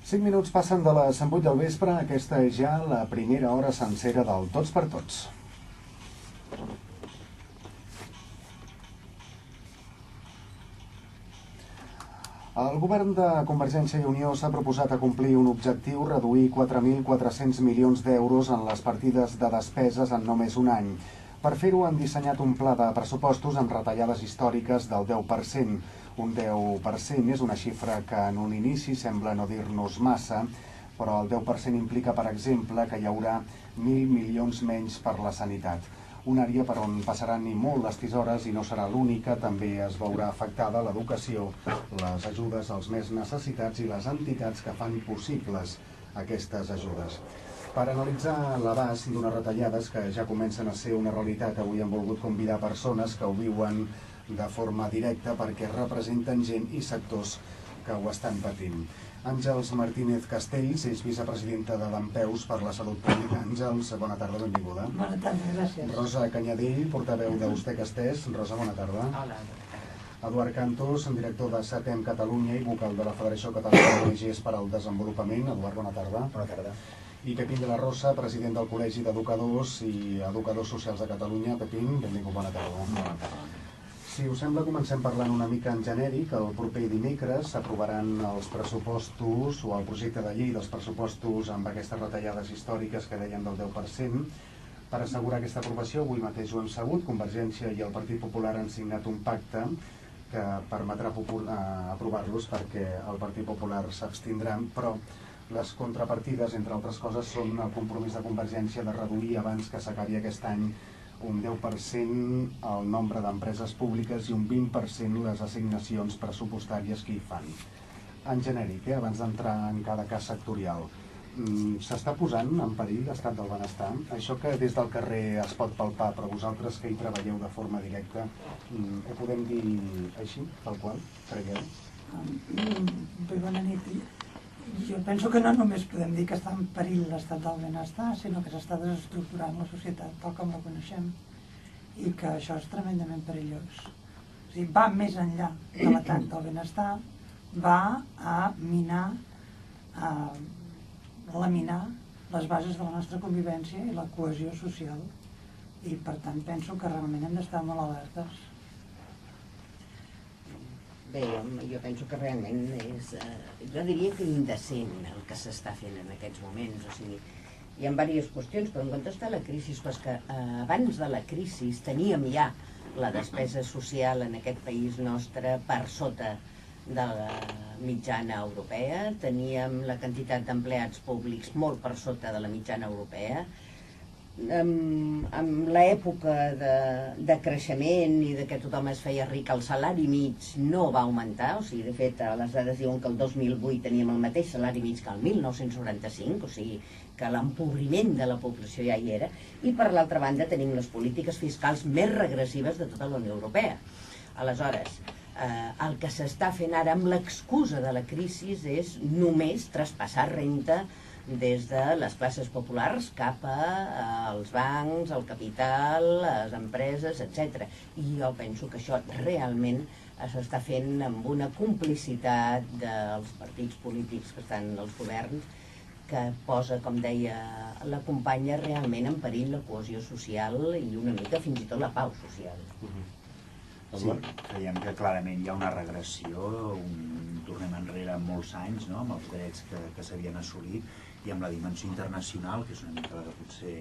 5 minuts passen de les 8 del vespre. Aquesta és ja la primera hora sencera del Tots per Tots. El govern de Convergència i Unió s'ha proposat a complir un objectiu: reduir 4.400 milions d'euros en les partides de despeses en només un any. Per fer-ho han dissenyat un pla de pressupostos amb retallades històriques del 10%. Un 10% és una xifra que en un inici sembla no dir-nos massa, però el 10% implica, per exemple, que hi haurà 1.000 milions menys per la sanitat. Una àrea per on passaran ni molt les tisores i no serà l'única. També es veurà afectada l'educació, les ajudes als més necessitats i les entitats que fan possibles aquestes ajudes. Per analitzar l'abast d'unes retallades que ja comencen a ser una realitat, avui hem volgut convidar persones que ho viuen de forma directa perquè representen gent i sectors que ho estan patint. Àngels Martínez Castells és vicepresidenta de l'Empeus per la Salut Pública. Àngels, bona tarda, benvinguda. Bona tarda, gràcies. Rosa Canyadell, portaveu d'Usté Castès. Rosa, bona tarda. Hola. Eduard Cantos, director de SATEM Catalunya i vocal de la Federació Catalana d'ONGs per al Desenvolupament. Eduard, bona tarda. Bona tarda. I Pepín de la Rosa, president del Col·legi d'Educadors i Educadors Socials de Catalunya. Pepín, benvingut, bona tarda. Bona tarda. Si us sembla, comencem parlant una mica en genèric. El proper dimecres s'aprovaran els pressupostos o el projecte de llei dels pressupostos amb aquestes retallades històriques que deien del 10%. Per assegurar aquesta aprovació, avui mateix ho hem sabut, Convergència i el Partit Popular han signat un pacte que permetrà aprovar-los perquè el Partit Popular s'abstindrà, però les contrapartides, entre altres coses, són el compromís de Convergència de reduir abans que s'acabi aquest any un 10% el nombre d'empreses públiques i un 20% les assignacions pressupostàries que hi fan. En genèric, abans d'entrar en cada cas sectorial, s'està posant en perill l'estat del benestar? Això que des del carrer es pot palpar, però vosaltres que hi treballeu de forma directa, ho podem dir així, tal qual, cregueu? Bé, bona nit. Jo penso que no només podem dir que està en perill l'estat del benestar, sinó que s'està desestructurant la societat tal com la coneixem i que això és tremendament perillós. O sigui, va més enllà de l'atac del benestar, va a minar, a laminar les bases de la nostra convivència i la cohesió social. I per tant penso que realment hem d'estar molt alertes. Bé, jo penso que realment és, jo diria que indecent el que s'està fent en aquests moments. O sigui, hi ha diverses qüestions, però en comptes de la crisi, és que abans de la crisi teníem ja la despesa social en aquest país nostre per sota de la mitjana europea, teníem la quantitat d'empleats públics molt per sota de la mitjana europea. En l'època de creixement i de que tothom es feia ric, el salari mig no va augmentar. O sigui, de fet, les dades diuen que el 2008 teníem el mateix salari mig que el 1995, o sigui que l'empobriment de la població ja hi era. I per l'altra banda tenim les polítiques fiscals més regressives de tota la Unió Europea. Aleshores, el que s'està fent ara amb l'excusa de la crisi és només traspassar renta des de les classes populars cap als bancs, al capital, les empreses, etc. I jo penso que això realment s'està fent amb una complicitat dels partits polítics que estan als governs que posa, com deia la companya, realment en perill la cohesió social i una mica fins i tot la pau social. Sí, creiem que clarament hi ha una regressió, tornem enrere molts anys, no?, amb els drets que s'havien assolit i amb la dimensió internacional, que és una mica la que potser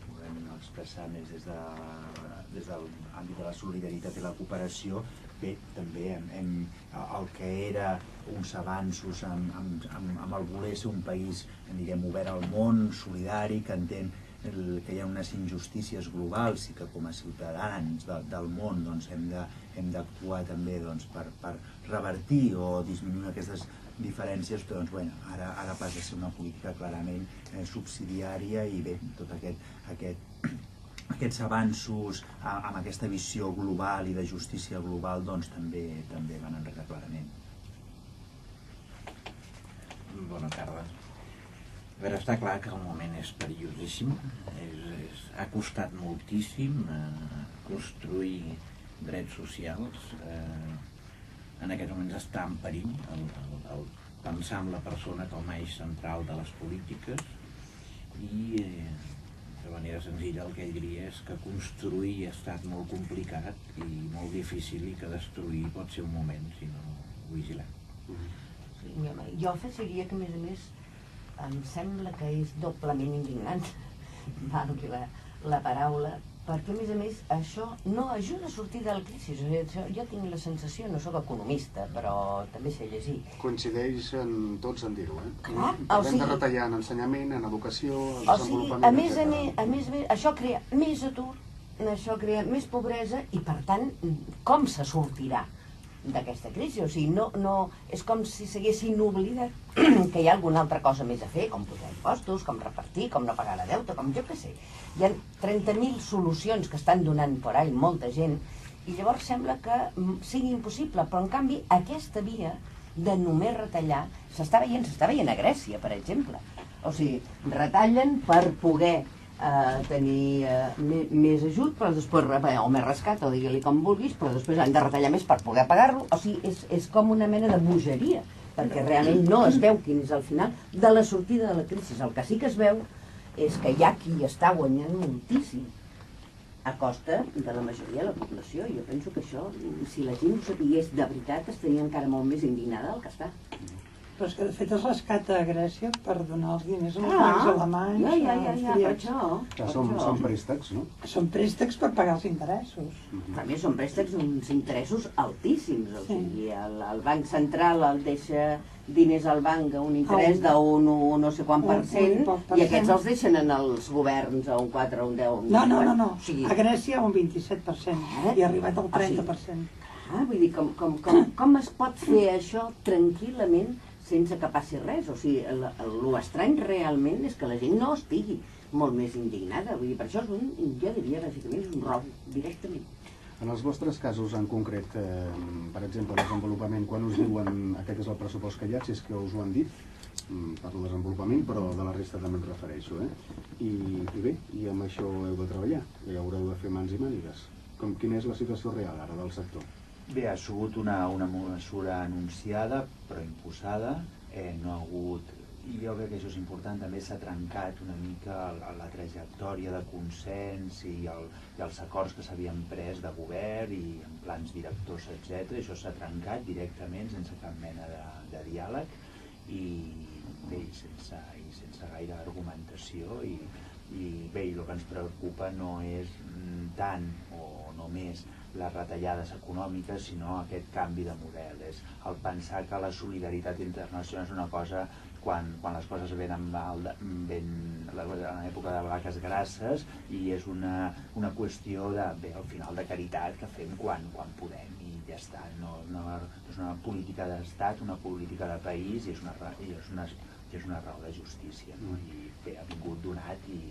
podem expressar més des de l'àmbit de la solidaritat i la cooperació. Bé, també el que era uns avanços amb el voler ser un país, diguem, obert al món, solidari, que entén que hi ha unes injustícies globals i que com a ciutadans del món hem d'actuar també per revertir o disminuir aquestes diferències, però ara passa a ser una política clarament subsidiària i bé, tot aquests avanços amb aquesta visió global i de justícia global també van enrere clarament. Bona tarda. A veure, està clar que el moment és perillosíssim, ha costat moltíssim construir drets socials, en aquests moments està en perill, el pensar en la persona com a eix central de les polítiques i de manera senzilla el que ell diria és que construir ha estat molt complicat i molt difícil i que destruir pot ser un moment si no vigilant. Sí, jo afegiria que a més em sembla que és doblement indignant, valgui la paraula, perquè a més això no ajuda a sortir de la crisi. Jo tinc la sensació, no sóc economista, però també sé llegir. Coincideixen tots en dir-ho, Clar, Hem de retallar en ensenyament, en educació, en desenvolupament, a més, això crea més atur, això crea més pobresa i, per tant, com se sortirà d'aquesta crisi? O sigui, no, és com si s'haguessin oblidat que hi ha alguna altra cosa més a fer, com posar impostos, com repartir, com no pagar la deute, com jo què sé. Hi ha 30.000 solucions que estan donant per ahí molta gent i llavors sembla que sigui impossible, però en canvi aquesta via de només retallar s'està veient a Grècia, per exemple. O sigui, retallen per poder tenir més ajut, però després, o més rescat, o digue-li com vulguis, però després han de retallar més per poder pagar-lo. O sigui, és com una mena de bogeria, perquè realment no es veu quin és el final de la sortida de la crisi. El que sí que es veu és que hi ha qui està guanyant moltíssim a costa de la majoria de la població. Jo penso que això, si la gent ho sapigués de veritat, estaria encara molt més indignada del que està. Però és que de fet es rescata a Grècia per donar els diners als bancs alemanys. Per això. Que són préstecs, no? Són préstecs per pagar els interessos. A més, són préstecs d'uns interessos altíssims. O sigui, el Banc Central el deixa diners al banc a un interès d'un no sé quant per cent i aquests els deixen en els governs a un 4, un 10... No. A Grècia un 27% i ha arribat al 30%. Vull dir, com es pot fer això tranquil·lament sense que passi res? O sigui, l'estrany realment és que la gent no estigui molt més indignada. Vull dir, per això jo diria, bàsicament, és un rob, directament. En els vostres casos en concret, per exemple, desenvolupament, quan us diuen aquest és el pressupost que hi ha, si és que us ho han dit, parlo de desenvolupament, però de la resta també em refereixo, I bé, i amb això heu de treballar, i haureu de fer mans i mànigues. Quina és la situació real ara del sector? Bé, ha sigut una mesura anunciada, però imposada, no ha hagut... I jo crec que això és important, també s'ha trencat una mica la trajectòria de consens i els acords que s'havien pres de govern i en plans directors, etc. Això s'ha trencat directament, sense cap mena de diàleg i bé, sense gaire argumentació i bé, el que ens preocupa no és tant o només les retallades econòmiques, sinó aquest canvi de model. És el pensar que la solidaritat internacional és una cosa quan les coses venen en l'època de vaques grasses i és una qüestió de, bé, al final de caritat que fem quan podem i ja està. No és una política d'estat, una política de país i és una raó de justícia. I bé, ha vingut donat i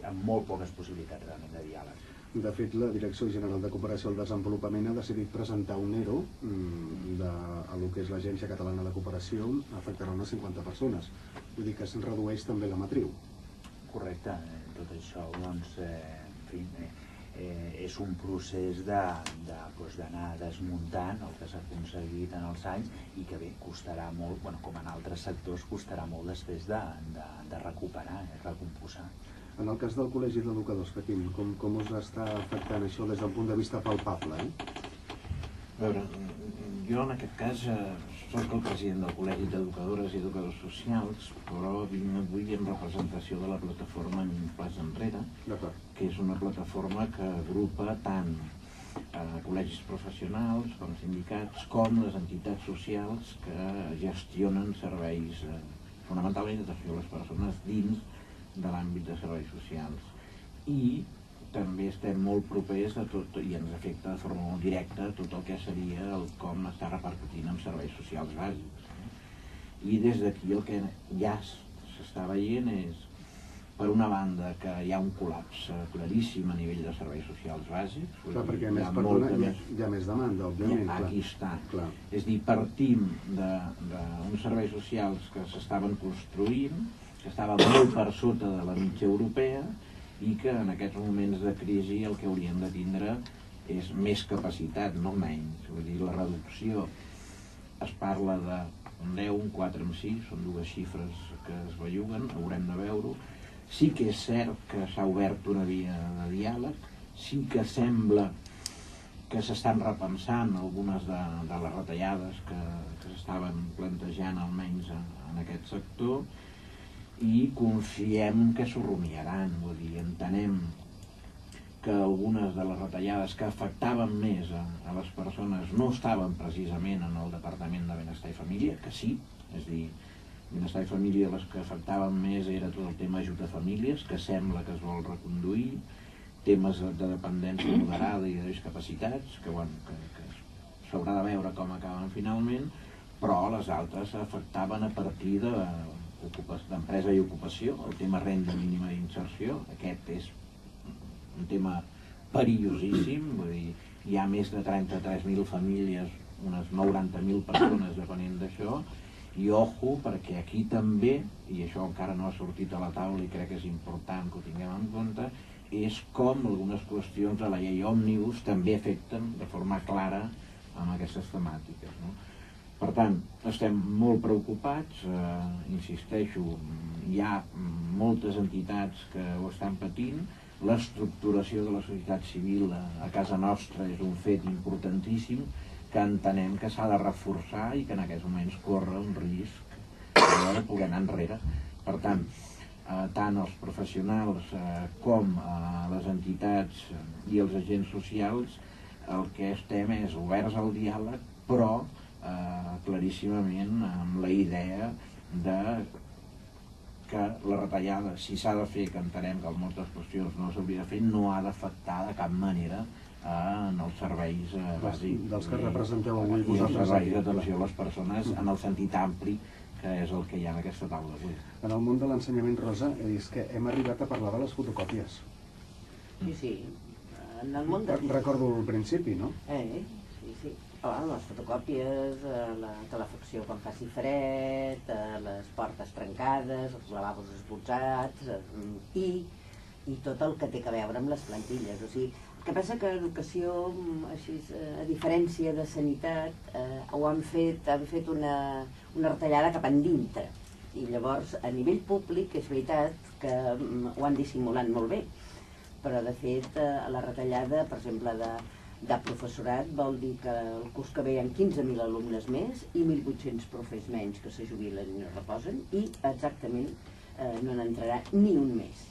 amb molt poques possibilitats realment de diàleg. De fet, la Direcció General de Cooperació al Desenvolupament ha decidit presentar un ERO a lo que és l'Agència Catalana de Cooperació, afectarà unes 50 persones. Vull dir que se'n redueix també la matriu. Correcte. Tot això, doncs, en fi, és un procés d'anar desmuntant el que s'ha aconseguit en els anys i que bé, costarà molt, com en altres sectors, costarà molt després de recuperar, recompondre. En el cas del Col·legi d'Educadors, Quim, com us està afectant això des del punt de vista palpable? A veure, jo en aquest cas soc el president del Col·legi d'Educadores i Educadors Socials, però vinc avui en representació de la plataforma Un Pas Enrere, que és una plataforma que agrupa tant col·legis professionals com sindicats com les entitats socials que gestionen serveis fonamentalment d'atenció a les persones dins de l'àmbit de serveis socials. I també estem molt propers a tot, i ens afecta de forma molt directa tot el que seria com està repercutint en serveis socials bàsics. I des d'aquí el que ja s'està veient és, per una banda, que hi ha un col·lapse claríssim a nivell de serveis socials bàsics. Clar, perquè hi ha més demanda, òbviament. Aquí està. És a dir, partim d'uns serveis socials que s'estaven construint, que estava molt per sota de la mitja europea i que en aquests moments de crisi el que haurien de tindre és més capacitat, no menys. Vull dir, la reducció es parla de un 10, un 4 amb 6, són dues xifres que es belluguen, haurem de veure-ho. Sí que és cert que s'ha obert una via de diàleg, sí que sembla que s'estan repensant algunes de les retallades que s'estaven plantejant almenys en aquest sector, i confiem que s'ho rumiaran, vull dir, entenem que algunes de les retallades que afectaven més a les persones no estaven precisament en el Departament de Benestar i Família, que sí, és a dir, Benestar i Família les que afectaven més era tot el tema ajut a famílies, que sembla que es vol reconduir, temes de dependència moderada i de discapacitats, que s'haurà de veure com acaben finalment, però les altres afectaven a partir d'empresa i ocupació, el tema renda mínima d'inserció, aquest és un tema perillosíssim, vull dir, hi ha més de 33.000 famílies, unes 90.000 persones depenent d'això, i ojo, perquè aquí també, i això encara no ha sortit a la taula i crec que és important que ho tinguem en compte, és com algunes qüestions de la llei òmnibus també afecten de forma clara amb aquestes temàtiques, no? Per tant, estem molt preocupats, insisteixo, hi ha moltes entitats que ho estan patint, l'estructuració de la societat civil a casa nostra és un fet importantíssim que entenem que s'ha de reforçar i que en aquests moments corre un risc de poder anar enrere. Per tant, tant els professionals com les entitats i els agents socials el que estem és oberts al diàleg, però claríssimament amb la idea de que la retallada, si s'ha de fer, que entenem que en moltes qüestions no s'hauria de fer, no ha d'afectar de cap manera en els serveis bàsics dels que representeu avui i els serveis d'atenció a les persones en el sentit ampli que és el que hi ha en aquesta taula avui. En el món de l'ensenyament, Rosa, és que hem arribat a parlar de les fotocòpies. Sí. En el món de... Recordo al principi, no? Sí. Les fotocòpies, la calefacció quan faci fred, les portes trencades, els lavabos esbotzats i tot el que té a veure amb les plantilles. O sigui, el que passa que l'educació, a diferència de sanitat, han fet una retallada cap endintre. I llavors, a nivell públic, és veritat que ho han dissimulat molt bé. Però, de fet, la retallada, per exemple, de professorat vol dir que el curs que ve hi ha 15.000 alumnes més i 1.800 profes menys que se jubilen i no reposen i exactament no n'entrarà ni un més.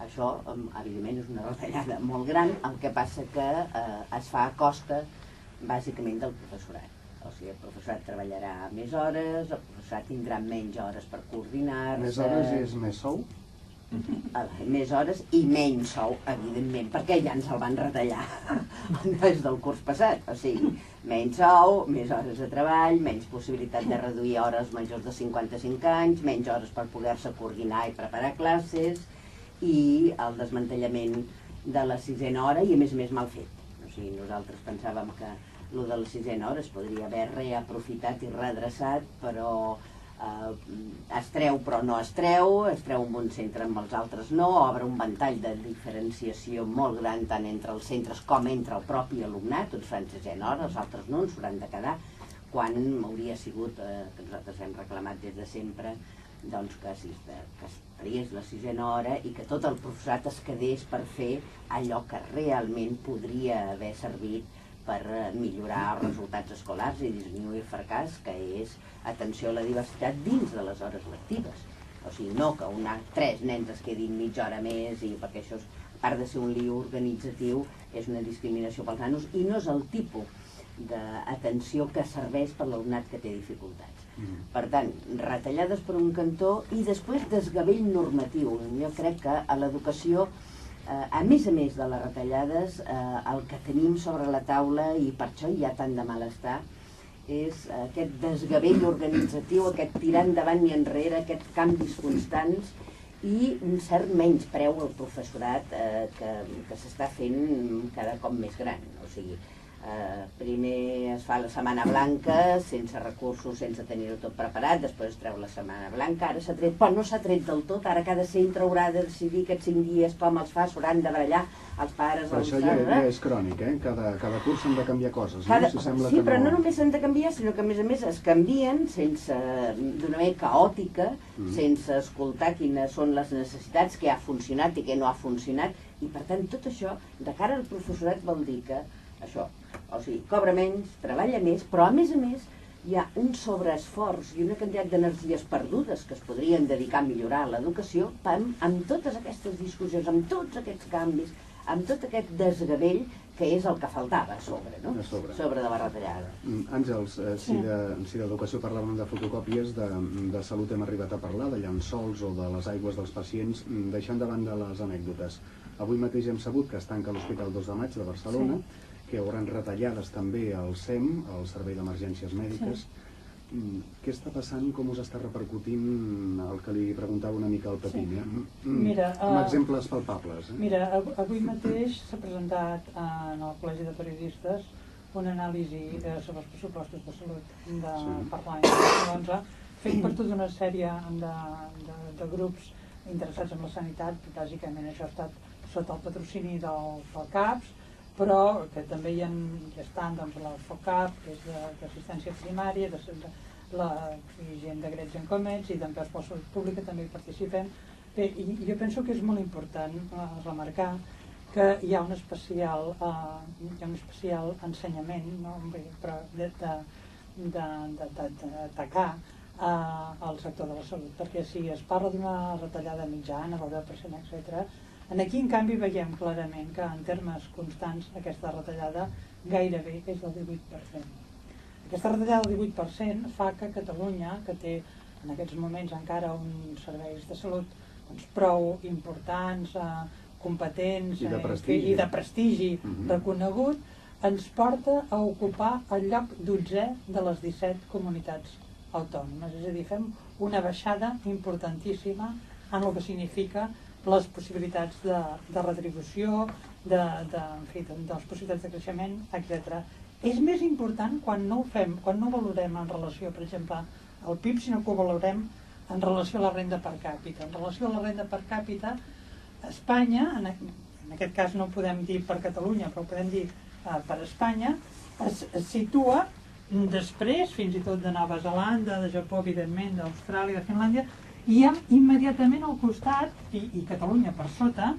Això, evidentment, és una retallada molt gran, el que passa que es fa a costa, bàsicament, del professorat. O sigui, el professorat treballarà més hores, el professorat tindrà menys hores per coordinar-se... Més hores és més sou? Més hores i menys sou, evidentment, perquè ja ens el van retallar des del curs passat. O sigui, menys sou, més hores de treball, menys possibilitat de reduir hores majors de 55 anys, menys hores per poder-se coordinar i preparar classes, i el desmantellament de la sisena hora i a més mal fet. O sigui, nosaltres pensàvem que el de la sisena hora es podria haver reaprofitat i redreçat, però es treu però no es treu en un centre amb els altres no, obre un ventall de diferenciació molt gran tant entre els centres com entre el propi alumnat, uns fan sisena hora, els altres no, ens hauran de quedar, quan hauria sigut, que nosaltres hem reclamat des de sempre, doncs que es tragués la sisena hora i que tot el professorat es quedés per fer allò que realment podria haver servit per millorar els resultats escolars i disminuir el fracàs, que és atenció a la diversitat dins de les hores lectives. O sigui, no que 3 nens es quedin mitja hora més, perquè això, a part de ser un lío organitzatiu, és una discriminació pels nanos i no és el tipus d'atenció que serveix per l'alumnat que té dificultats. Per tant, retallades per un cantó i després desgavell normatiu. Jo crec que a l'educació, a més de les retallades, el que tenim sobre la taula, i per això hi ha tant de malestar, és aquest desgavell organitzatiu, aquest tirar endavant i enrere, aquests canvis constants i un cert menyspreu al professorat que s'està fent cada cop més gran. O sigui, Primer es fa la Setmana Blanca, sense recursos, sense tenir-ho tot preparat, després es treu la Setmana Blanca, ara s'ha tret, però no s'ha tret del tot, ara cada centre haurà de decidir aquests 5 dies com els fa, s'hauran de barallar els pares... Però això ja és crònic, cada curs s'han de canviar coses, no? Sí, però no només s'han de canviar, sinó que a més es canvien d'una manera caòtica, sense escoltar quines són les necessitats, què ha funcionat i què no ha funcionat, i per tant tot això, de cara al professorat, vol dir que això, o sigui, cobra menys, treballa més, però a més hi ha un sobreesforç i una quantitat d'energies perdudes que es podrien dedicar a millorar l'educació amb totes aquestes discussions, amb tots aquests canvis, amb tot aquest desgavell que és el que faltava a sobre, no? Sobre de la retallada. Àngels, si d'educació parlàvem de fotocòpies, de salut hem arribat a parlar, de llençols o de les aigües dels pacients, deixant de banda les anècdotes. Avui mateix hem sabut que es tanca l'Hospital 2 de Maig de Barcelona, que hi haurà retallades també al SEM, al Servei d'Emergències Mèdiques. Què està passant, com us està repercutint el que li preguntava una mica al Pepín? Amb exemples palpables. Mira, avui mateix s'ha presentat en el Col·legi de Periodistes una anàlisi sobre els pressupostos de salut per l'any 2011, fet per tota una sèrie de grups interessats en la sanitat. Bàsicament això ha estat sota el patrocini del CAPS, però que també hi estan la FOCAP, que és d'assistència primària, la gent de Grecs en Comets, i també els de salut pública també hi participen. Bé, i jo penso que és molt important remarcar que hi ha un especial ensenyament, no? Però d'atacar al sector de la salut, perquè si es parla d'una retallada mitjana del 10%, etc., aquí, en canvi, veiem clarament que en termes constants aquesta retallada gairebé és del 18%. Aquesta retallada del 18% fa que Catalunya, que té en aquests moments encara uns serveis de salut prou importants, competents i de prestigi reconegut, ens porta a ocupar el lloc 12è de les 17 comunitats autònomes. És a dir, fem una baixada importantíssima en el que significa les possibilitats de retribució, de les possibilitats de creixement, etc. És més important quan no ho fem, quan no ho valorem en relació, per exemple, al PIB, sinó que ho valorem en relació a la renda per càpita. En relació a la renda per càpita, Espanya, en aquest cas no ho podem dir per Catalunya, però ho podem dir per Espanya, es situa després, fins i tot de Nova Zelanda, de Japó, evidentment, d'Austràlia, de Finlàndia, i hi ha immediatament al costat, i Catalunya per sota,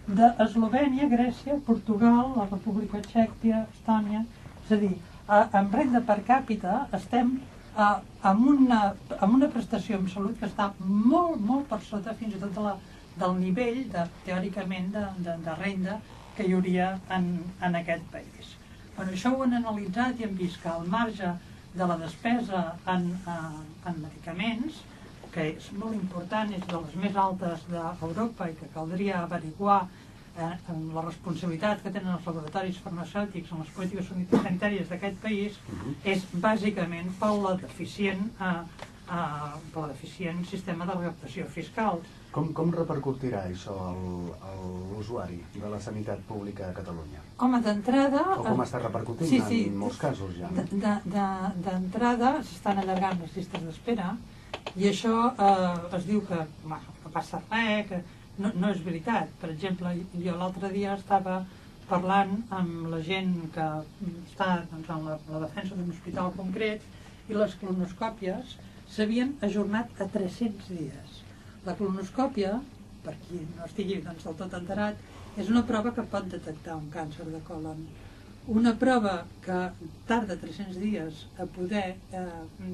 d'Eslovènia, Grècia, Portugal, la República Txèquia, Estònia. És a dir, en renda per càpita estem amb una prestació en salut que està molt, molt per sota fins i tot del nivell, teòricament, de renda que hi hauria en aquest país. Això ho han analitzat i hem vist que el marge de la despesa en medicaments, que és molt important, és de les més altes d'Europa i que caldria averiguar la responsabilitat que tenen els laboratoris farmacèutics en les polítiques sanitàries d'aquest país, és bàsicament pel deficient sistema de recaptació fiscal. Com repercutirà això a l'usuari de la sanitat pública a Catalunya? Home, d'entrada... O com està repercutint en molts casos ja? D'entrada s'estan allargant les llistes d'espera, i això es diu que no passa res, que no és veritat. Per exemple, jo l'altre dia estava parlant amb la gent que està en la defensa d'un hospital concret, i les colonoscòpies s'havien ajornat a 300 dies. La colonoscòpia, per qui no estigui del tot enterat, és una prova que pot detectar un càncer de còlon. Una prova que tarda 300 dies a poder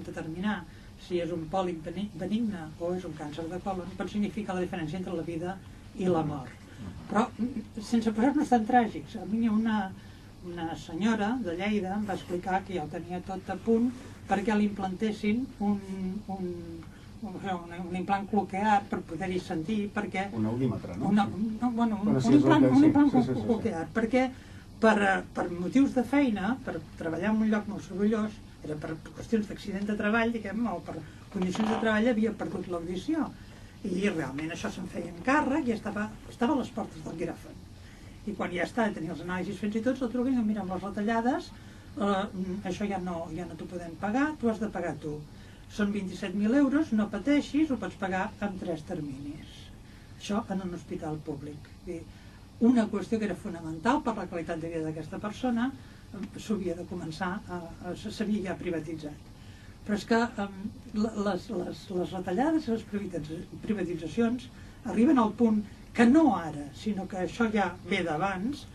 determinar si és un pòlip benigne o és un càncer de còlon, pot significar la diferència entre la vida i la mort. Però sense posar-nos tan tràgics. A mi una senyora de Lleida em va explicar que ja ho tenia tot a punt perquè li implantessin un implant cloquear per poder-hi sentir, perquè... Un audímetre, no? Un implant cloquear, perquè per motius de feina, per treballar en un lloc molt sorollós, era per qüestions d'accident de treball, diguem, o per condicions de treball, havia perdut l'audició. I realment això se'n feia encàrrec i estava a les portes del quiròfan. I quan ja està, tenir els anàlisis fets i tots, el truquen i mira, amb les retallades, això ja no t'ho podem pagar, t'ho has de pagar tu. Són 27.000 euros, no pateixis, ho pots pagar en 3 terminis. Això en un hospital públic. Una qüestió que era fonamental per la qualitat de vida d'aquesta persona s'havia de començar, s'havia ja privatitzat. Però és que les retallades i les privatitzacions arriben al punt que no ara, sinó que això ja ve d'abans.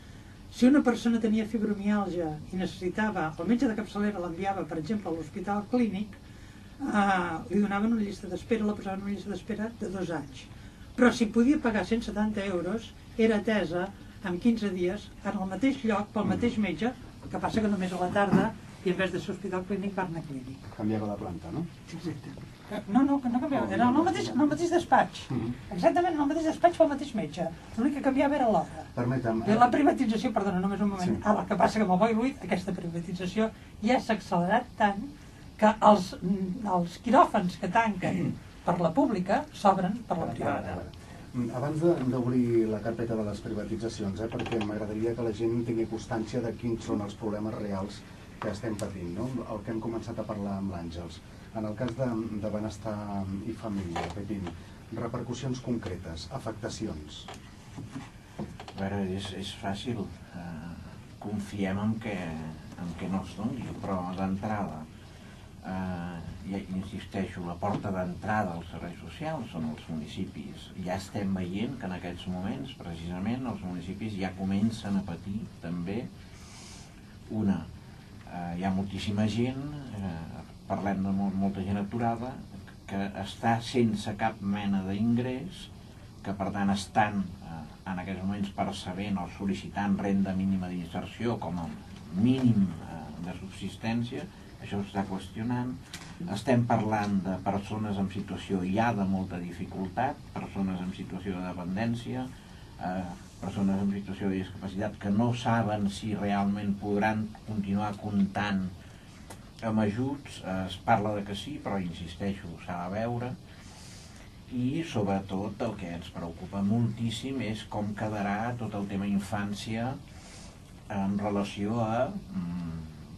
Si una persona tenia fibromiàlgia i necessitava, el metge de capçalera l'enviava, per exemple, a l'hospital clínic, li donaven una llista d'espera, la posaven en una llista d'espera de 2 anys. Però si podia pagar 170 euros, era atesa en 15 dies en el mateix lloc, pel mateix metge, el que passa que només a la tarda, i en vez de ser hospital clínic, Barna Clínic. Canviava de planta, no? Exacte. No canviava, era en el mateix despatx. Exactament, en el mateix despatx pel mateix metge. L'únic que canviava era l'hora. Permetem. I la privatització, perdona, només un moment. El que passa que amb el Boi Ruiz, aquesta privatització ja s'ha accelerat tant que els quiròfans que tanquen per la pública s'obren per la privada. Abans d'obrir la carpeta de les privatitzacions, perquè m'agradaria que la gent tingui constància de quins són els problemes reals que estem patint, no? El que hem començat a parlar amb l'Àngels. En el cas de benestar i família, Pepín, repercussions concretes, afectacions. A veure, és fàcil. Confiem en que no es doni, però d'entrada, ja insisteixo, la porta d'entrada als serveis socials són els municipis. Ja estem veient que en aquests moments, precisament, els municipis ja comencen a patir també hi ha moltíssima gent, parlem de molta gent aturada, que està sense cap mena d'ingrés, que per tant estan en aquests moments percebent o sol·licitant renda mínima d'inserció com a mínim de subsistència. Això s'està qüestionant. Estem parlant de persones en situació ja de molta dificultat, persones en situació de dependència, persones en situació de discapacitat que no saben si realment podran continuar comptant amb ajuts. Es parla de que sí, però insisteixo, s'ha de veure. I sobretot el que ens preocupa moltíssim és com quedarà tot el tema infància en relació a...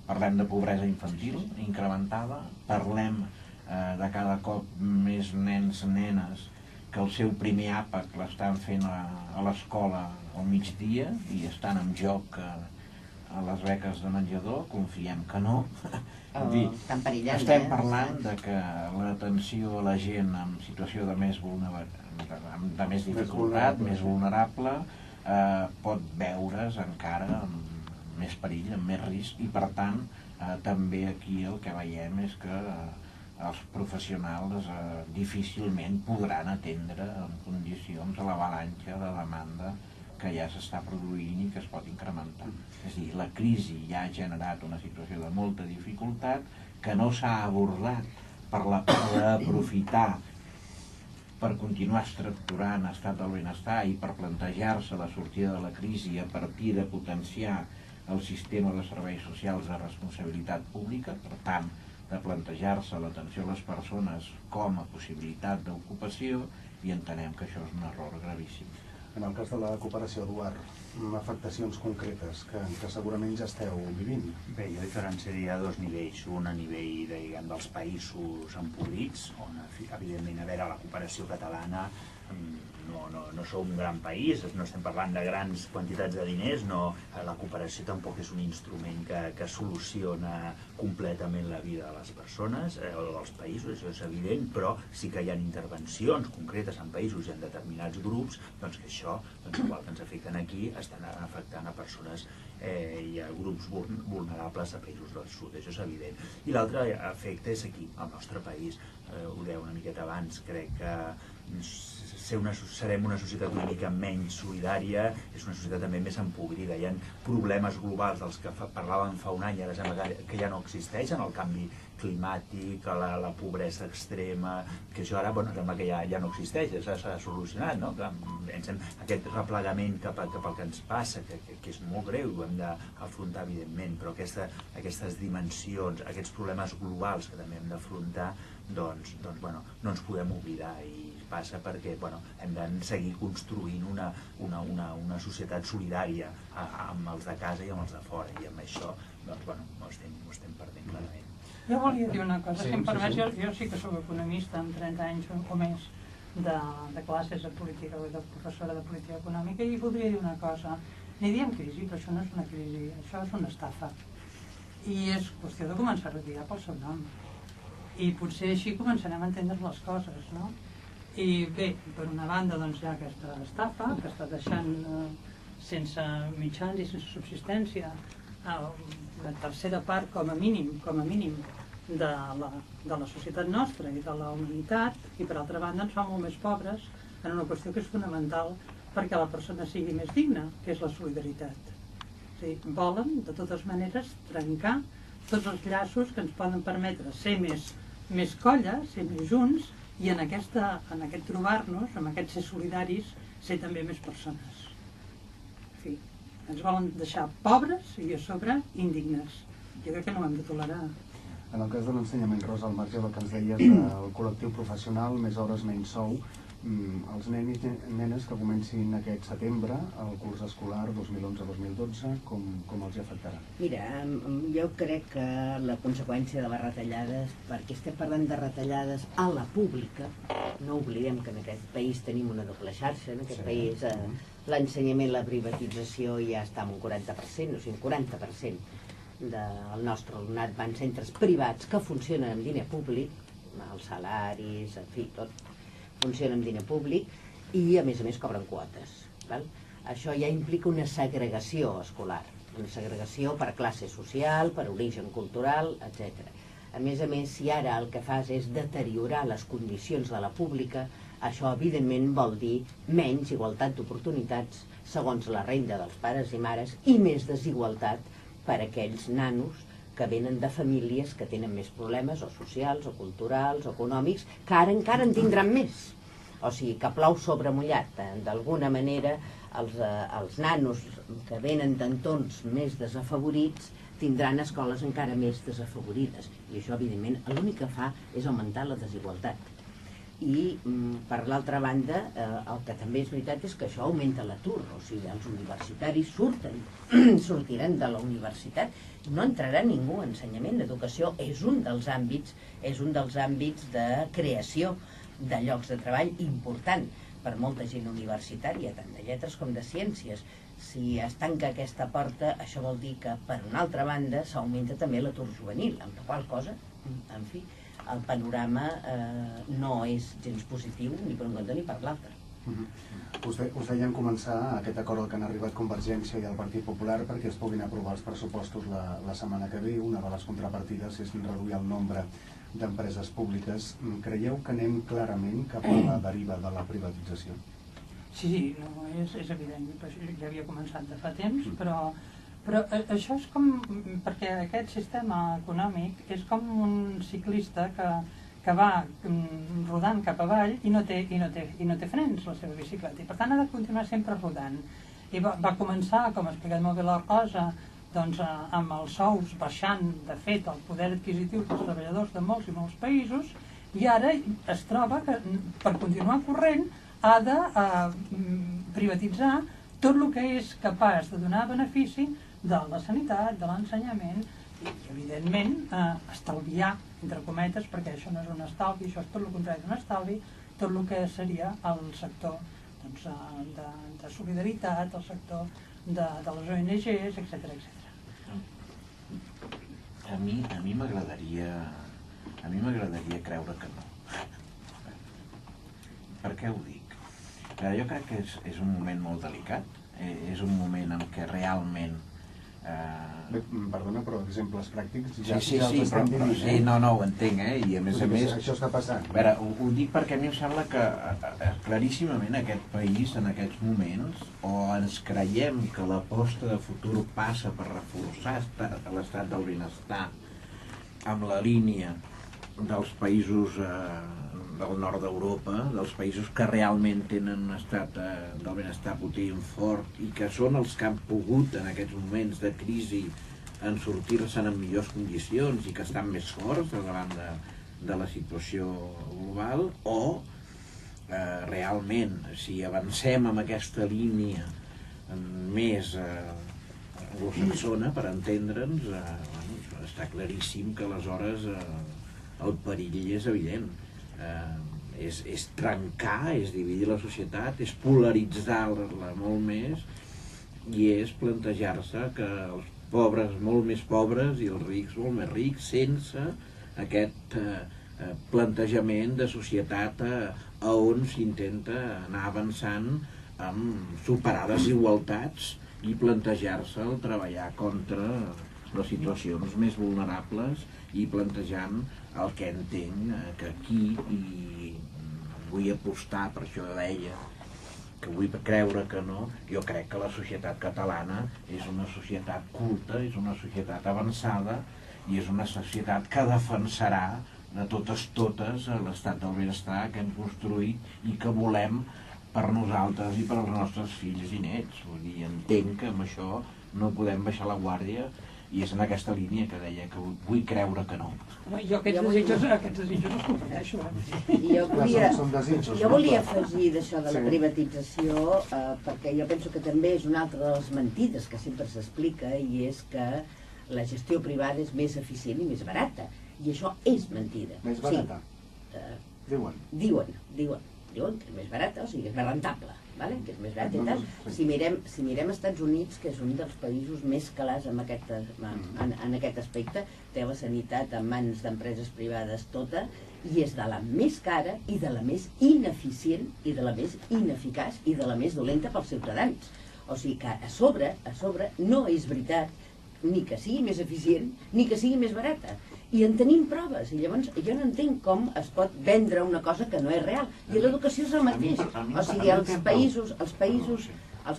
Parlem de pobresa infantil incrementada, parlem de cada cop més nens, nenes, que el seu primer àpat l'estan fent a l'escola al migdia i estan en joc a les beques de menjador. Confiem que no. Estem parlant de que l'atenció a la gent en situació de més dificultat, més vulnerable, pot veure's encara amb més perill, amb més risc, i per tant també aquí el que veiem és que els professionals difícilment podran atendre en condicions a l'avalanxa de demanda que ja s'està produint i que es pot incrementar. És a dir, la crisi ja ha generat una situació de molta dificultat que no s'ha abordat per aprofitar per continuar estructurant estat del benestar i per plantejar-se la sortida de la crisi a partir de potenciar el sistema de serveis socials de responsabilitat pública, per tant, de plantejar-se l'atenció a les persones com a possibilitat d'ocupació, i entenem que això és un error gravíssim. En el cas de la cooperació, Eduard, afectacions concretes que segurament ja esteu vivint. Bé, jo diferenciaria 2 nivells. Un a nivell dels països empobrits, on evidentment a veure la cooperació catalana no som un gran país, no estem parlant de grans quantitats de diners, la cooperació tampoc és un instrument que soluciona completament la vida de les persones o dels països, això és evident, però sí que hi ha intervencions concretes en països i en determinats grups, doncs que això, igual que ens afecten aquí, estan afectant a persones i a grups vulnerables a països del sud, això és evident. I l'altre efecte és aquí, al nostre país. Ho deia una miqueta abans, crec que serem una societat una mica menys solidària, és una societat també més empobrida. Hi ha problemes globals dels que parlàvem fa un any, ara sembla que ja no existeixen, el canvi climàtic, la pobresa extrema, que això ara sembla que ja no existeix, s'ha solucionat, no? Aquest replegament cap al que ens passa, que és molt greu, ho hem d'afrontar evidentment, però aquestes dimensions, aquests problemes globals que també hem d'afrontar, doncs bueno, no ens podem oblidar, i passa perquè hem de seguir construint una societat solidària amb els de casa i amb els de fora, i amb això ho estem perdent clarament. Jo volia dir una cosa, si em permets, jo sí que soc economista amb 30 anys o més de classes de política o de professora de política econòmica, i voldria dir una cosa. N'hi diem crisi, però això no és una crisi, això és una estafa. I és qüestió de començar-ho a dir pel seu nom. I potser així començarem a entendre les coses, no? I bé, per una banda doncs hi ha aquesta estafa que està deixant sense mitjans i sense subsistència la tercera part com a mínim de la societat nostra i de la humanitat, i per altra banda ens fa molt més pobres en una qüestió que és fonamental perquè la persona sigui més digna, que és la solidaritat. O sigui, volen de totes maneres trencar tots els llaços que ens poden permetre ser més colla, ser més junts, i en aquest trobar-nos, en aquest ser solidaris, ser també més persones. En fi, ens volen deixar pobres i a sobre indignes. Jo crec que no ho hem de tolerar. En el cas de l'ensenyament, Rosa, al marge del que ens deies del col·lectiu professional, més hores, menys sou, els nens i nenes que comencin aquest setembre, el curs escolar 2011-2012, com els afectarà? Mira, jo crec que la conseqüència de les retallades, perquè estem parlant de retallades a la pública, no oblidem que en aquest país tenim una doble xarxa, en aquest país l'ensenyament, la privatització ja està en un 40%, o sigui, un 40% del nostre alumnat van centres privats que funcionen amb diner públic, els salaris, en fi, tot funciona amb diner públic, i a més cobren quotes. Això ja implica una segregació escolar, una segregació per classe social, per origen cultural, etc. A més, si ara el que fas és deteriorar les condicions de la pública, això evidentment vol dir menys igualtat d'oportunitats segons la renda dels pares i mares i més desigualtat per a aquells nanos que venen de famílies que tenen més problemes, o socials, o culturals, o econòmics, que ara encara en tindran més. O sigui, que plou sobre mullat. D'alguna manera, els nanos que venen d'entorns més desafavorits tindran escoles encara més desafavorides. I això, evidentment, l'únic que fa és augmentar la desigualtat. I, per l'altra banda, el que també és veritat és que això augmenta l'atur. O sigui, els universitaris sortiran de la universitat, no entrarà ningú a ensenyament. L'educació és un dels àmbits de creació de llocs de treball important per molta gent universitària, tant de lletres com de ciències. Si es tanca aquesta porta, això vol dir que, per una altra banda, s'augmenta també l'atur juvenil, amb la qual cosa, en fi, el panorama no és gens positiu ni per un cantó ni per l'altre. Us deien començar aquest acord al que han arribat Convergència i el Partit Popular perquè es puguin aprovar els pressupostos la setmana que ve. Una de les contrapartides és reduir el nombre d'empreses públiques. Creieu que anem clarament cap a la deriva de la privatització? Sí, no, és evident. Ja havia començat de fa temps, però això és com... perquè aquest sistema econòmic és com un ciclista que va rodant cap avall i no té frens, la seva bicicleta, i per tant ha de continuar sempre rodant. I va començar, com ha explicat molt bé la Rosa, doncs amb els sous baixant, de fet, el poder adquisitiu dels treballadors de molts i molts països, i ara es troba que per continuar corrent ha de privatitzar tot el que és capaç de donar benefici de la sanitat, de l'ensenyament, i evidentment estalviar, entre cometes, perquè això no és un estalvi, això és tot el contrari d'un estalvi, tot el que seria el sector de solidaritat, el sector de les ONGs, etc. A mi m'agradaria creure que no. Per què ho dic? Jo crec que és un moment molt delicat, és un moment en què realment... Perdona, però exemples pràctics ja Sí, estem vivint. no, ho entenc, i a més Això està passant. A veure, ho dic perquè a mi em sembla que claríssimament aquest país en aquests moments, o ens creiem que l'aposta de futur passa per reforçar l'estat del benestar amb la línia dels països del nord d'Europa, dels països que realment tenen un estat del benestar potent fort i que són els que han pogut en aquests moments de crisi en sortir-se'n en millors condicions i que estan més forts davant de la situació global, o realment, si avancem amb aquesta línia més anglosaxona, per entendre'ns, està claríssim que aleshores el perill és evident. És trencar, és dividir la societat, és polaritzar-la molt més, i és plantejar-se que els pobres molt més pobres i els rics molt més rics, sense aquest plantejament de societat on s'intenta anar avançant amb superar desigualtats i plantejar-se el treballar contra les situacions més vulnerables i plantejant el que entenc que aquí, i vull apostar, per això deia que vull creure que no, jo crec que la societat catalana és una societat culta, és una societat avançada i és una societat que defensarà de totes l'estat del benestar que hem construït i que volem per nosaltres i per als nostres fills i nets. Vull dir, entenc que amb això no podem baixar la guàrdia, i és en aquesta línia que deia que vull creure que no. Jo aquests desitjos els comparteixo. Jo volia afegir d'això de la privatització, perquè jo penso que també és una altra de les mentides que sempre s'explica, i és que la gestió privada és més eficient i més barata. I això és mentida. Més barata? Diuen. Diuen que és més barata, o sigui, és més rentable, vale? Que és més barat i tal. Si mirem Estats Units, que és un dels països més clars en aquest aspecte, té la sanitat en mans d'empreses privades tota, i és de la més cara i de la més ineficient i de la més ineficaç i de la més dolenta pels ciutadans. O sigui que a sobre no és veritat ni que sigui més eficient ni que sigui més barata. I en tenim proves, i llavors jo no entenc com es pot vendre una cosa que no és real. I l'educació és el mateix. O sigui, els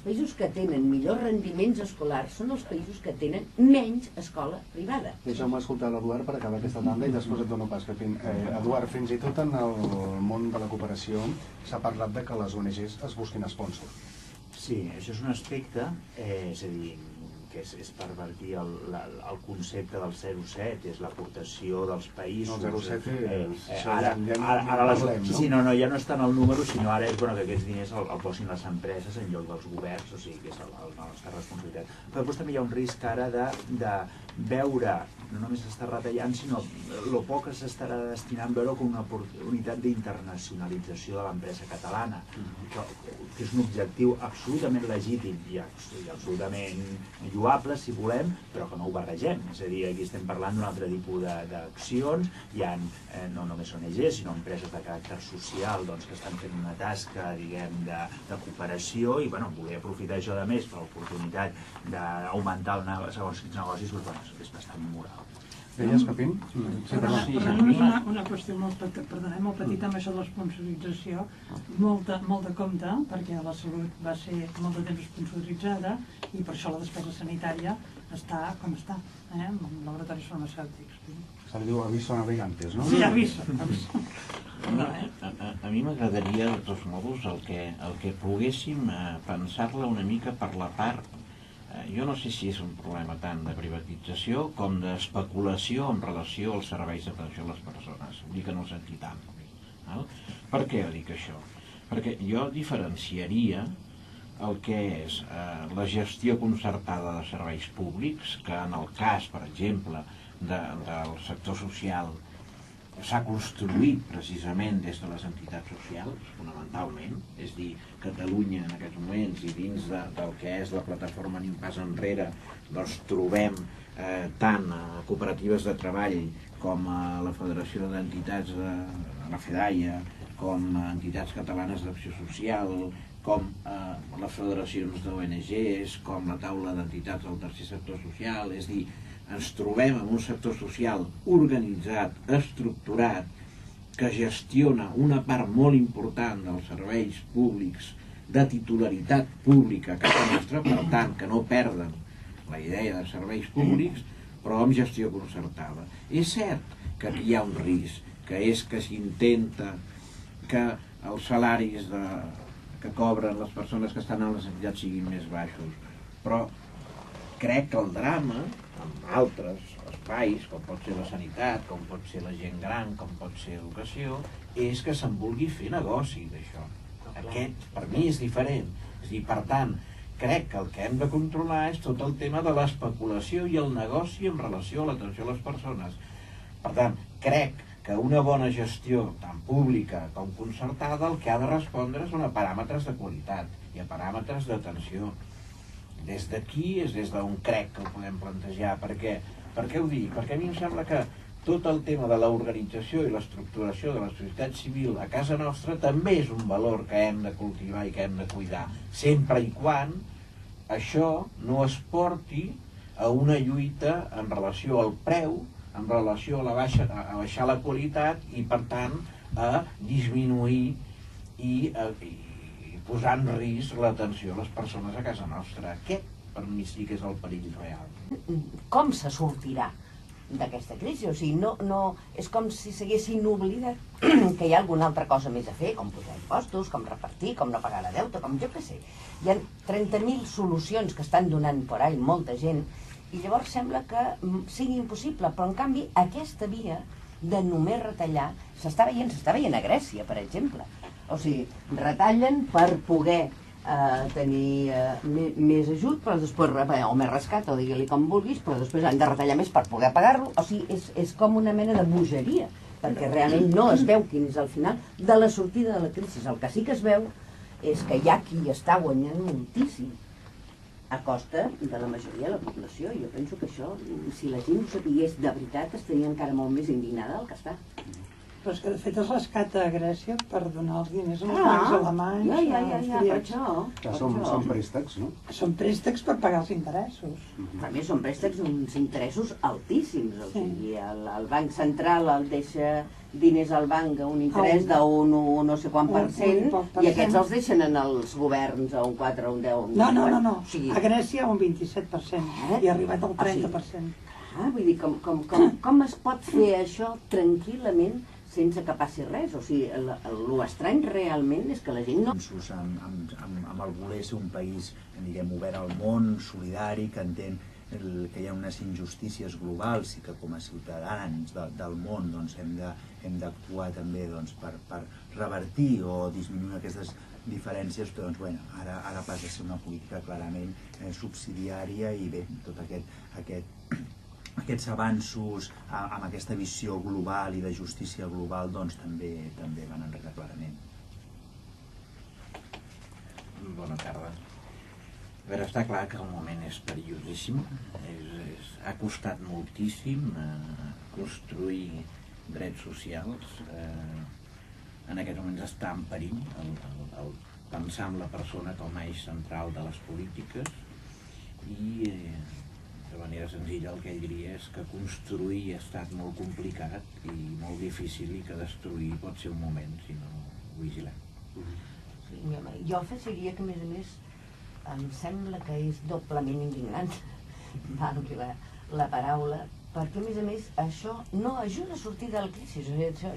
països que tenen millors rendiments escolars són els països que tenen menys escola privada. Deixeu-me escoltar l'Eduard per acabar aquesta tanda i després et dono pas, Pepín. Eduard, fins i tot en el món de la cooperació s'ha parlat de que les ONGs es busquin sponsors. Sí, això és un aspecte, és a dir, que és pervertir el concepte del 0,7, és l'aportació dels països. No, el 0,7 ara sí, no, ja no és tant el número, sinó ara és que aquests diners el posin les empreses en lloc dels governs, o sigui que és la nostra responsabilitat. Però després també hi ha un risc ara de veure, no només s'està retallant, sinó el poc que s'estarà destinant a veure com una oportunitat d'internacionalització de l'empresa catalana, que és un objectiu absolutament legítim i absolutament lloable, si volem, però que no ho barregem. És a dir, aquí estem parlant d'un altre tipus d'accions, hi ha no només ONGs, sinó empreses de caràcter social que estan fent una tasca, diguem, de cooperació, i voler aprofitar això de més per l'oportunitat d'augmentar segons quins negocis, és bastant immoral. Deies, Pepín? Però només una qüestió molt petita amb això de l'esponsorització, molt de compte, perquè la salut va ser molt de temps esponsoritzada i per això la despesa sanitària està com està, amb laboratoris farmacèutics. Se li diu aviso navegantes, no? Sí, aviso. A mi m'agradaria, de tots modos, el que poguéssim pensar-la una mica per la part. Jo no sé si és un problema tant de privatització com d'especulació en relació als serveis d'atenció a les persones. Vull dir que no ho senti tant. Per què dic això? Perquè jo diferenciaria el que és la gestió concertada de serveis públics, que en el cas, per exemple, del sector social s'ha construït precisament des de les entitats socials, fonamentalment, és a dir, Catalunya en aquests moments i dins del que és la plataforma Ni un pas enrere, doncs trobem tant cooperatives de treball com a la Federació d'Entitats de la FEDAIA, com entitats catalanes d'acció social, com les federacions d'ONGs, com la taula d'entitats del tercer sector social, és a dir, ens trobem en un sector social organitzat, estructurat, que gestiona una part molt important dels serveis públics de titularitat pública a casa nostra, per tant, que no perden la idea de serveis públics, però amb gestió concertada. És cert que aquí hi ha un risc, que és que s'intenta que els salaris que cobren les persones que estan a les entitats siguin més baixos, però crec que el drama, amb altres espais, com pot ser la sanitat, com pot ser la gent gran, com pot ser l'educació, és que se'n vulgui fer negoci d'això. Aquest, per mi, és diferent. És a dir, per tant, crec que el que hem de controlar és tot el tema de l'especulació i el negoci en relació a l'atenció a les persones. Per tant, crec que una bona gestió, tant pública com concertada, el que ha de respondre són a paràmetres de qualitat i a paràmetres d'atenció. Des d'aquí és des d'on crec que ho podem plantejar. Per què ho dic? Perquè a mi em sembla que tot el tema de l'organització i l'estructuració de la societat civil a casa nostra també és un valor que hem de cultivar i que hem de cuidar, sempre i quan això no es porti a una lluita en relació al preu, en relació a baixar la qualitat i, per tant, a disminuir i posar en risc l'atenció a les persones a casa nostra. Aquest, per mi, sí que és el perill real. Com se sortirà d'aquesta crisi? O sigui, és com si s'haguessin oblidat que hi ha alguna altra cosa més a fer, com posar impostos, com repartir, com no pagar la deute, com jo què sé. Hi ha 30.000 solucions que estan donant per ahí molta gent, i llavors sembla que sigui impossible, però en canvi aquesta via de només retallar s'està veient a Grècia, per exemple. O sigui, retallen per poder tenir més ajut, però després, o més rescat, o digue-li com vulguis, però després han de retallar més per poder pagar-lo. O sigui, és com una mena de bogeria, perquè realment no es veu quin és el final de la sortida de la crisi. El que sí que es veu és que hi ha qui està guanyant moltíssim a costa de la majoria de la població. Jo penso que això, si la gent ho sapigués de veritat, estaria encara molt més indignada del que està. Però és que de fet es rescata a Grècia per donar els diners als bancs alemanys, Ja, Són préstecs, no? Són préstecs per pagar els interessos. A més, són préstecs d'uns interessos altíssims. O sigui, el Banc Central el deixa diners al banc a un interès d'un no sé quant per cent, i aquests els deixen en els governs a un 4, un 10, un 50. No. A Grècia un 27%, i ha arribat al 30%. Vull dir, com es pot fer això tranquil·lament sense que passi res? O sigui, l'estrany realment és que la gent no... Amb el voler ser un país, diguem, obert al món, solidari, que entén que hi ha unes injustícies globals i que com a ciutadans del món doncs, hem d'actuar també doncs, per revertir o disminuir aquestes diferències, doncs, bueno, ara passa a ser una política clarament subsidiària, i bé, tot aquests avanços amb aquesta visió global i de justícia global doncs també van enrere clarament. Bona tarda. A veure, està clar que el moment és perillosíssim. Ha costat moltíssim construir drets socials. En aquests moments està en perill el pensar en la persona com a eix central de les polítiques, i de manera senzilla el que ell diria és que construir ha estat molt complicat i molt difícil, i que destruir pot ser un moment si no vigilem. Jo afegiria que, a més, em sembla que és doblement indignant, valgui la paraula, perquè, a més, això no ajuda a sortir de la crisi.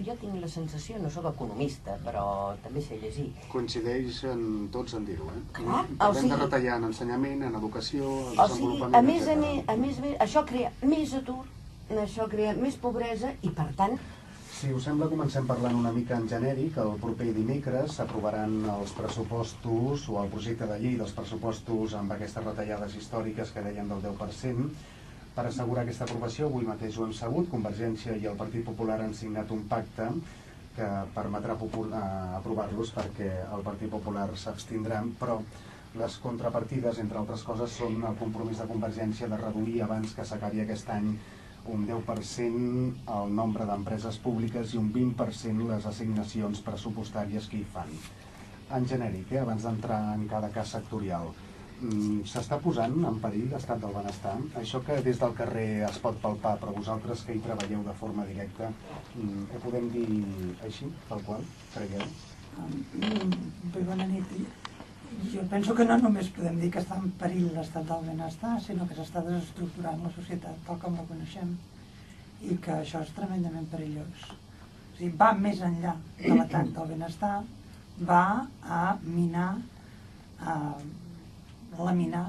Jo tinc la sensació, no sóc economista, però també sé llegir. Coincideixen tots en dir-ho, Clar, hem de retallar en ensenyament, en educació, en desenvolupament, etc. A més, això crea més atur, això crea més pobresa, i per tant... Si us sembla, comencem parlant una mica en genèric. El proper dimecres s'aprovaran els pressupostos, o el projecte de llei dels pressupostos amb aquestes retallades històriques que deien del 10%. Per assegurar aquesta aprovació, avui mateix ho hem sabut, Convergència i el Partit Popular han signat un pacte que permetrà aprovar-los, perquè el Partit Popular s'abstindrà, però les contrapartides, entre altres coses, són el compromís de Convergència de reduir abans que s'acabi aquest any un 10% el nombre d'empreses públiques i un 20% les assignacions pressupostàries que hi fan. En genèric, abans d'entrar en cada cas sectorial, s'està posant en perill l'estat del benestar? Això que des del carrer es pot palpar, però vosaltres que hi treballeu de forma directa, ho podem dir així, tal qual, creieu? Bona nit. Jo penso que no només podem dir que està en perill l'estat del benestar, sinó que s'està desestructurant la societat tal com la coneixem, i que això és tremendament perillós. O sigui, va més enllà de l'atac del benestar, va a minar, a laminar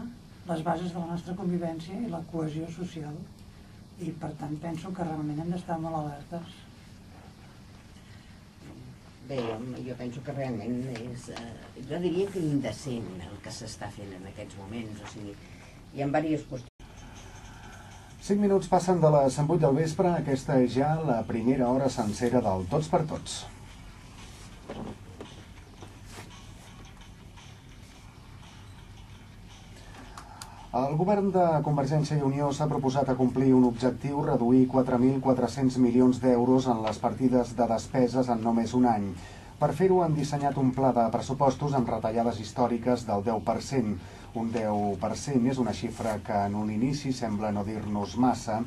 les bases de la nostra convivència i la cohesió social. I per tant penso que realment hem d'estar molt alertes. Bé, jo penso que realment és, jo diria que indecent el que s'està fent en aquests moments, o sigui, hi ha diverses qüestions. 5 minuts passen de les 8 del vespre, aquesta és ja la primera hora sencera del Tots per Tots. El govern de Convergència i Unió s'ha proposat acomplir un objectiu, reduir 4.400 milions d'euros en les partides de despeses en només un any. Per fer-ho han dissenyat un pla de pressupostos amb retallades històriques del 10%. Un 10% és una xifra que en un inici sembla no dir-nos massa,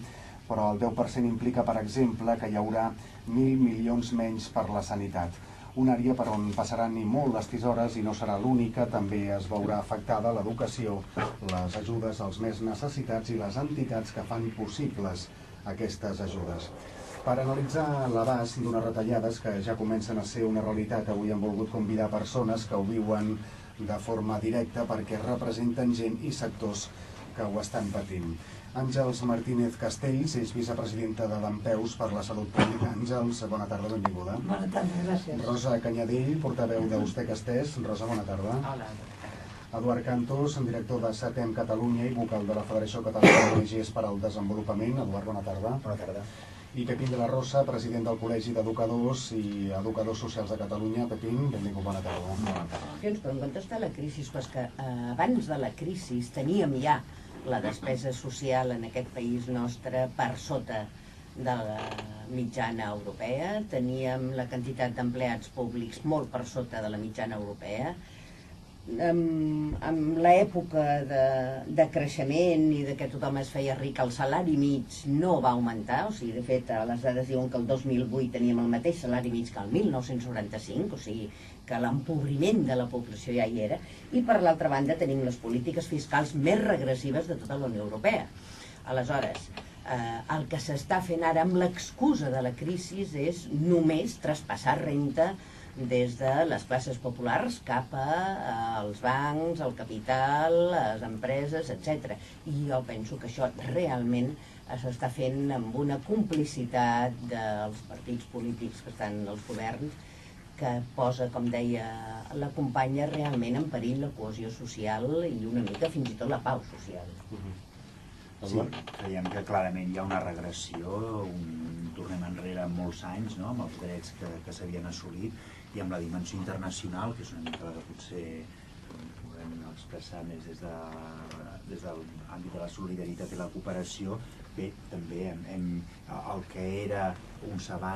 però el 10% implica, per exemple, que hi haurà 1.000 milions menys per la sanitat. Una àrea per on passaran i molt les tisores i no serà l'única, també es veurà afectada l'educació, les ajudes als més necessitats i les entitats que fan possibles aquestes ajudes. Per analitzar l'abast d'unes retallades que ja comencen a ser una realitat, avui hem volgut convidar persones que ho viuen de forma directa perquè representen gent i sectors que ho estan patint. Àngels Martínez Castells és vicepresidenta de Dempeus per la Salut Pública. Àngels, bona tarda, benvinguda. Bona tarda, gràcies. Rosa Canyadell, portaveu d'Ustec Estès. Rosa, bona tarda. Hola, bona tarda. Eduard Cantos, director de SATEM Catalunya i vocal de la Federació Catalana d'ONGs per al Desenvolupament. Eduard, bona tarda. Bona tarda. I Pepín de la Rosa, president del Col·legi d'Educadors i Educadors Socials de Catalunya. Pepín, benvingut, bona tarda. Bona tarda. Ens podem contestar la crisi, però és que abans de la crisi teníem ja la despesa social en aquest país nostre per sota de la mitjana europea, teníem la quantitat d'empleats públics molt per sota de la mitjana europea. En l'època de creixement i de que tothom es feia ric, el salari mig no va augmentar, o sigui, de fet, les dades diuen que el 2008 teníem el mateix salari mig que el 1995, o sigui, que l'empobriment de la població ja hi era, i per l'altra banda tenim les polítiques fiscals més regressives de tota la Unió Europea. Aleshores, el que s'està fent ara amb l'excusa de la crisi és només traspassar renta des de les classes populars cap als bancs, al capital, les empreses, etc. I jo penso que això realment s'està fent amb una complicitat dels partits polítics que estan als governs, que posa, com deia la companya, realment en perill la cohesió social i una mica fins i tot la pau social. Sí, creiem que clarament hi ha una regressió, tornem enrere molts anys, no?, amb els drets que s'havien assolit i amb la dimensió internacional, que és una mica la que potser podem expressar més des de l'àmbit de la solidaritat i la cooperació. Bé, també el que era un savant